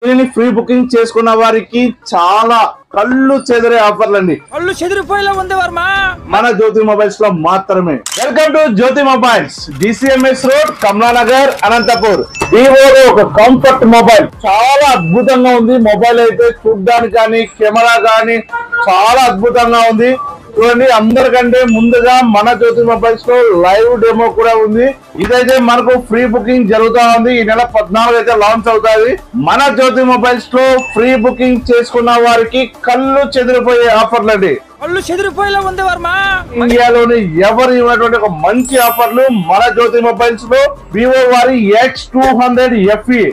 దీనిని free booking చేసుకున్న వారికి చాలా కళ్ళు చెదిరే ఆఫర్లు అండి. కళ్ళు చెదిరిపోయేలా ఉంది వర్మ. మన జ్యోతి మొబైల్స్ లో మాత్రమే. Welcome to Jyoti mobiles, DCMS road, Kamalanagar, Anantapur. వివోలో ఒక కంఫర్ట్ మొబైల్ చాలా అద్భుతంగా ఉంది. మొబైల్ అయితే చూడ్డానికి కానీ కెమెరా కానీ చాలా అద్భుతంగా ఉంది. చూడండి, అందరికంటే ముందుగా మన జ్యోతి మొబైల్స్ లో లైవ్ డెమో కూడా ఉంది. ఇదైతే మనకు ఫ్రీ బుకింగ్ జరుగుతా ఉంది. ఈ నెల 14 అయితే లాంచ్ అవుతాది. మన జ్యోతి మొబైల్స్ లో ఫ్రీ బుకింగ్ చేసుకున్న వారికి కళ్ళు చెదిరిపోయే ఆఫర్లు అండి. కళ్ళు చెదిరిపోయేలా ఉంది వర్మ. ఇండియాలోని ఎవరు ఇవ్వనటువంటి ఒక మంచి ఆఫర్లు మన జ్యోతి మొబైల్స్ లో. వివో వారి X200 FE,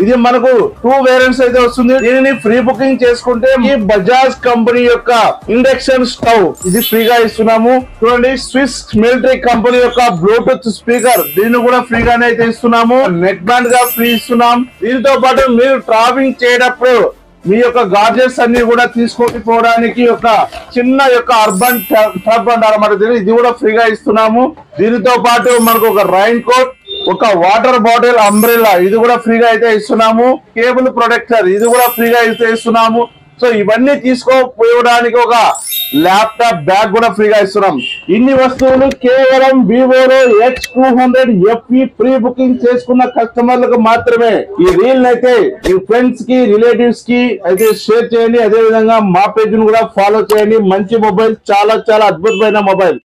ఇది మనకు 2 వేరియంట్స్ అయితే వస్తుంది. దీనిని ఫ్రీ బుకింగ్ చేసుకుంటే ఈ బజాజ్ కంపెనీ యొక్క ఇండక్షన్ స్టవ్ ఇది ఫ్రీగా ఇస్తున్నాము. చూడండి, స్విస్ మిలిటరీ కంపెనీ యొక్క బ్లూటూత్ స్పీకర్ దీన్ని కూడా ఫ్రీగానే అయితే ఇస్తున్నాము. నెక్ బ్యాండ్ గా ఫ్రీ ఇస్తున్నాం. దీనితో పాటు మీరు ట్రావెలింగ్ చేయటప్పుడు మీ యొక్క గాడ్జెట్స్ అన్ని కూడా తీసుకొని పోవడానికి ఒక చిన్న యొక్క అర్బన్ టబ్ అంటారన్నమాట, ఇది కూడా ఫ్రీగా ఇస్తున్నాము. దీనితో పాటు మనకు ఒక రైన్ కోట్, ఒక వాటర్ బాటిల్, అంబ్రెల్లా ఇది కూడా ఫ్రీగా అయితే ఇస్తున్నాము. కేబుల్ ప్రొటెక్టర్ ఇది కూడా ఫ్రీగా అయితే ఇస్తున్నాము. సో ఇవన్నీ తీసుకోపోవడానికి ఒక ల్యాప్టాప్ బ్యాగ్ కూడా ఫ్రీగా ఇస్తున్నాం. ఇన్ని వస్తువులు కేవలం వివోలో X200 FE ప్రీ బుకింగ్ చేసుకున్న కస్టమర్లకు మాత్రమే. ఈ రీల్ అయితే మీ ఫ్రెండ్స్ కి, రిలేటివ్స్ కి అయితే షేర్ చేయండి. అదే విధంగా మా పేజ్ ను కూడా ఫాలో చేయండి. మంచి మొబైల్, చాలా చాలా అద్భుతమైన మొబైల్.